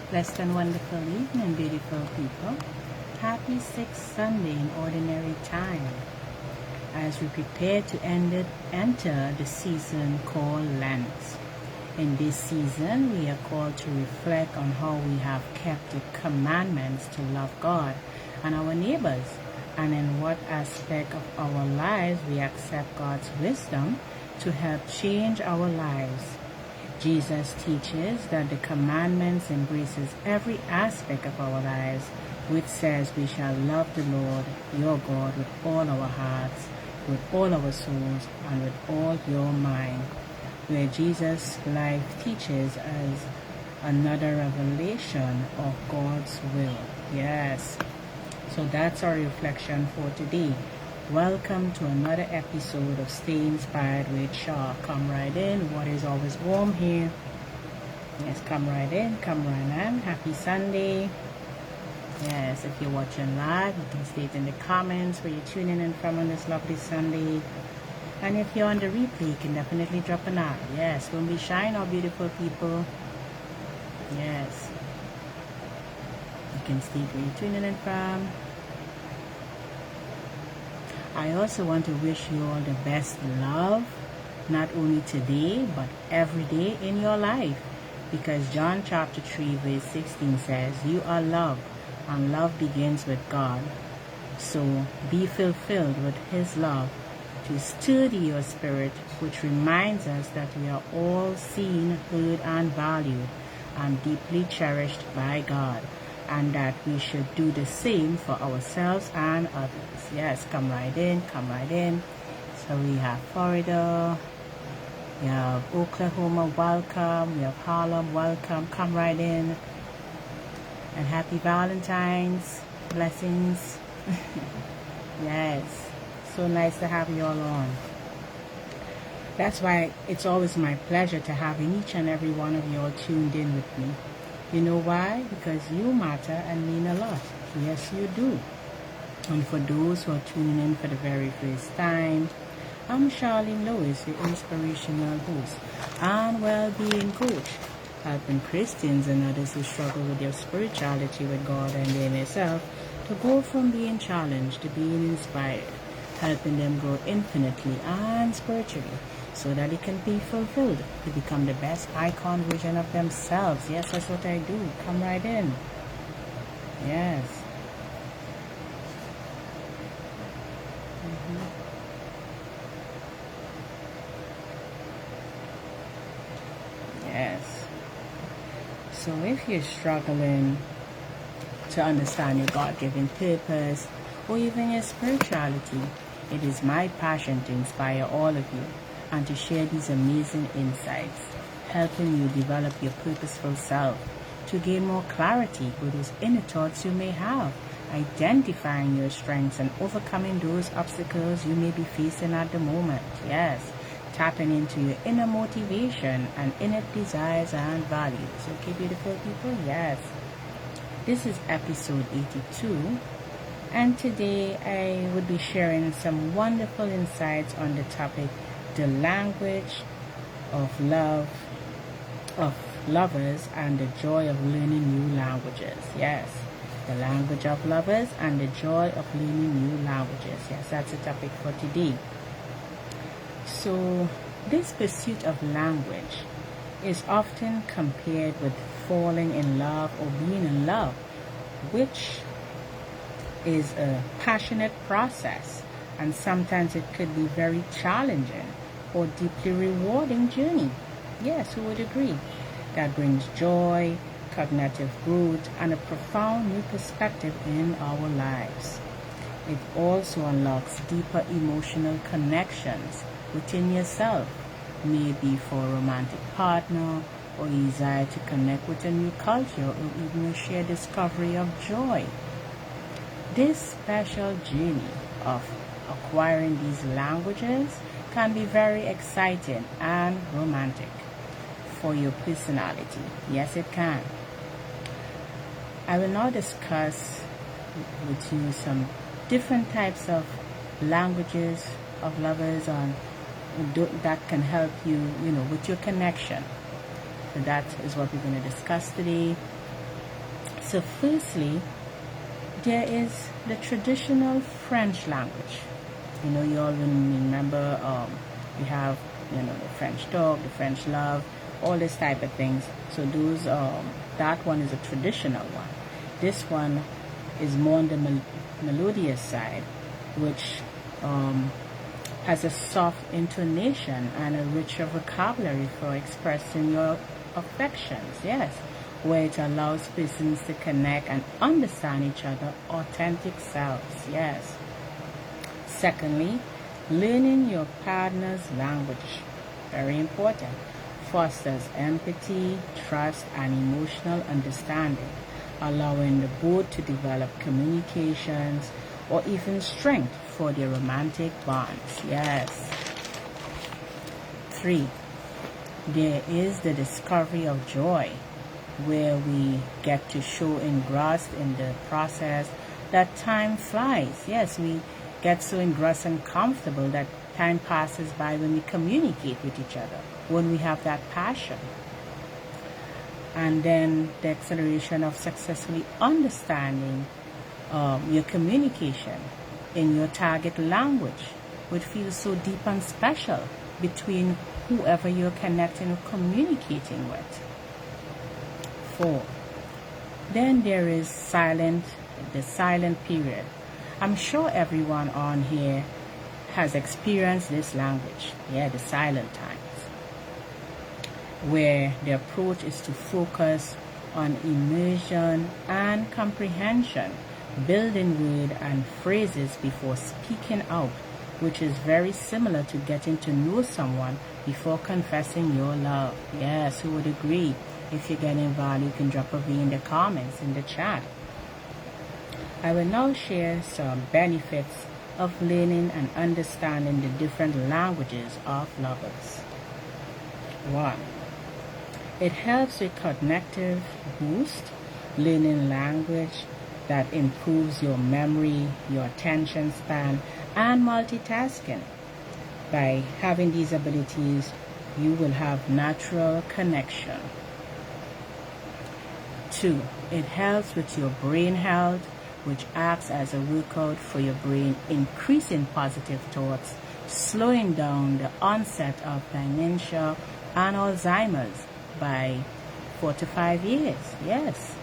Blessed and wonderful evening, beautiful people. Happy sixth Sunday in Ordinary Time. As we prepare to enter the season called Lent. In this season, we are called to reflect on how we have kept the commandments to love God and our neighbors, and in what aspect of our lives we accept God's wisdom to help change our lives. Jesus teaches that the commandments embraces every aspect of our lives, which says we shall love the Lord your God with all our hearts, with all our souls, and with all your mind. Where Jesus' life teaches us another revelation of God's will. Yes. So that's our reflection for today. Welcome to another episode of Stay Inspired with Shaw. Come right in. Water is always warm here. Yes, come right in. Come right in. Happy Sunday. Yes, if you're watching live, you can state in the comments where you're tuning in from on this lovely Sunday. And if you're on the replay, you can definitely drop an eye. Yes, don't be shy now, beautiful people. Yes. You can state where you're tuning in from. I also want to wish you all the best love, not only today, but every day in your life. Because John chapter 3 verse 16 says, you are loved, and love begins with God. So be fulfilled with His love to sturdy your spirit, which reminds us that we are all seen, heard, and valued, and deeply cherished by God, and that we should do the same for ourselves and others. Yes, come right in, come right in. So we have Florida, we have Oklahoma, welcome, we have Harlem, welcome, come right in. And happy Valentine's, blessings. Yes, so nice to have you all on. That's why it's always my pleasure to have each and every one of you all tuned in with me. You know why? Because you matter and mean a lot. Yes, you do. And for those who are tuning in for the very first time, I'm Charlene Lewis, your inspirational host and well-being coach, helping Christians and others who struggle with their spirituality with God and in themselves to go from being challenged to being inspired, helping them grow infinitely and spiritually, so that they can be fulfilled to become the best icon version of themselves. Yes, that's what I do. Come right in. Yes. Yes. So if you're struggling to understand your God-given purpose or even your spirituality, it is my passion to inspire all of you and to share these amazing insights, helping you develop your purposeful self, to gain more clarity with those inner thoughts you may have, identifying your strengths and overcoming those obstacles you may be facing at the moment. Yes, tapping into your inner motivation and inner desires and values. Okay, beautiful people? Yes. This is episode 82. And today I would be sharing some wonderful insights on the topic, the language of love, of lovers, and the joy of learning new languages. Yes, the language of lovers and the joy of learning new languages. Yes, that's the topic for today. So this pursuit of language is often compared with falling in love or being in love, which is a passionate process, and sometimes it could be very challenging or deeply rewarding journey. Yes, who would agree? That brings joy, cognitive growth, and a profound new perspective in our lives. It also unlocks deeper emotional connections within yourself, maybe for a romantic partner, or a desire to connect with a new culture, or even a shared discovery of joy. This special journey of acquiring these languages can be very exciting and romantic for your personality. Yes, it can. I will now discuss with you some different types of languages of lovers on that can help you, with your connection. So that is what we're going to discuss today. So firstly, there is the traditional French language. You all remember we have, the French talk, the French love, all this type of things. So those, that one is a traditional one. This one is more on the melodious side, which has a soft intonation and a richer vocabulary for expressing your affections. Yes, where it allows persons to connect and understand each other authentic selves. Yes. Secondly, learning your partner's language, very important, fosters empathy, trust, and emotional understanding, allowing the both to develop communications or even strength for their romantic bonds. Yes. 3. There is the discovery of joy, where we get to show engrossed in the process that time flies. Yes, we get so engrossed and comfortable that time passes by when we communicate with each other, when we have that passion. And then the acceleration of successfully understanding your communication in your target language, which feels so deep and special between whoever you're connecting or communicating with. 4. Then there is the silent period. I'm sure everyone on here has experienced this language. Yeah, the silent times, where the approach is to focus on immersion and comprehension, building word and phrases before speaking out, which is very similar to getting to know someone before confessing your love. Yes, who would agree? If you're getting value, you can drop a V in the comments, in the chat. I will now share some benefits of learning and understanding the different languages of lovers. 1. It helps with cognitive boost, learning language that improves your memory, your attention span, and multitasking. By having these abilities, you will have natural connection. 2. It helps with your brain health, which acts as a workout for your brain, increasing positive thoughts, slowing down the onset of dementia and Alzheimer's by 4 to 5 years. Yes.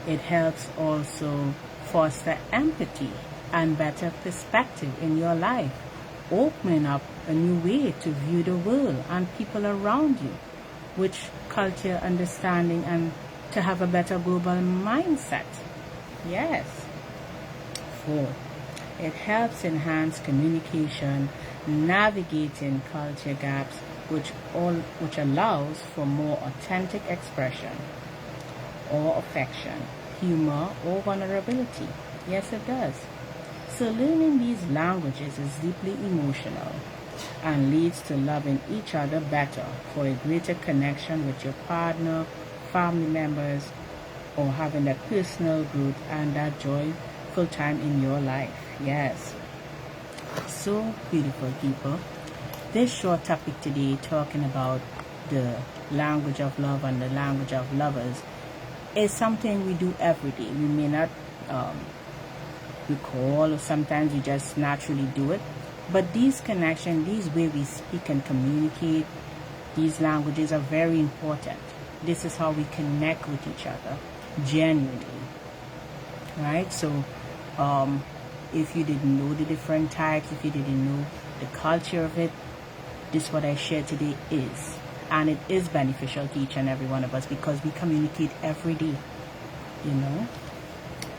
It helps also foster empathy and better perspective in your life, opening up a new way to view the world and people around you, which culture understanding and to have a better global mindset. Yes. 4. It helps enhance communication, navigating culture gaps, which allows for more authentic expression or affection, humor, or vulnerability. Yes, it does. So learning these languages is deeply emotional and leads to loving each other better for a greater connection with your partner, family members, or having that personal growth and that joyful time in your life. Yes. So beautiful, people. This short topic today, talking about the language of love and the language of lovers, is something we do every day. We may not recall, or sometimes we just naturally do it. But these connections, these ways we speak and communicate, these languages are very important. This is how we connect with each other genuinely. Right? So if you didn't know the different types, if you didn't know the culture of it, this what I shared today is. And it is beneficial to each and every one of us because we communicate every day.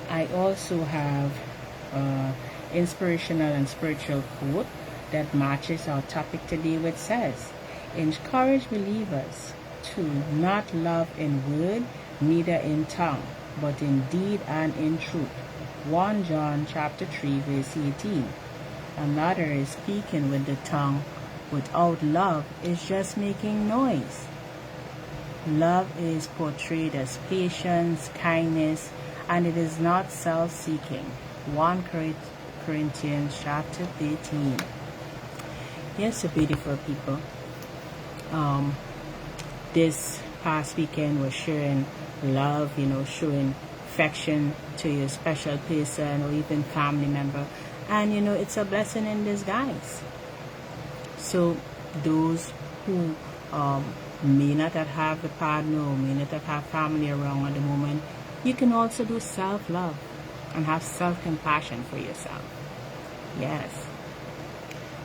I also have inspirational and spiritual quote that matches our topic today, which says, encourage believers to not love in word, neither in tongue, but in deed and in truth. 1 John chapter 3 verse 18. Another is speaking with the tongue without love is just making noise. Love is portrayed as patience, kindness, and it is not self-seeking. 1 Corinthians chapter 13. Yes, so beautiful people. This past weekend was sharing love, showing affection to your special person or even family member. And it's a blessing in disguise. So those who may not have a partner or may not have family around at the moment, you can also do self-love and have self-compassion for yourself. Yes.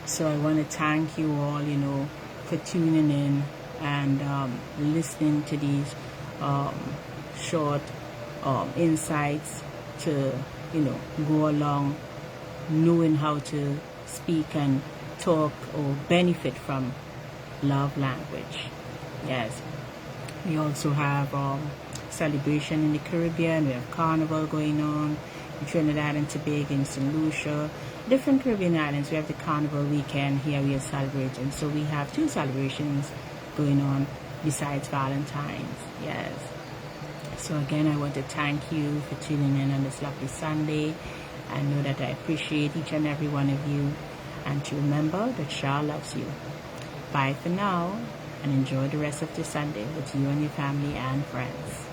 So I want to thank you all, for tuning in and listening to these short insights to, go along knowing how to speak and talk or benefit from love language. Yes. We also have celebration in the Caribbean. We have Carnival going on in Trinidad and Tobago, in St. Lucia. Different Caribbean islands, we have the Carnival weekend. Here we are celebrating. So we have 2 celebrations going on besides Valentine's. Yes. So again, I want to thank you for tuning in on this lovely Sunday. I know that I appreciate each and every one of you. And to remember that Shah loves you. Bye for now, and enjoy the rest of the Sunday with you and your family and friends.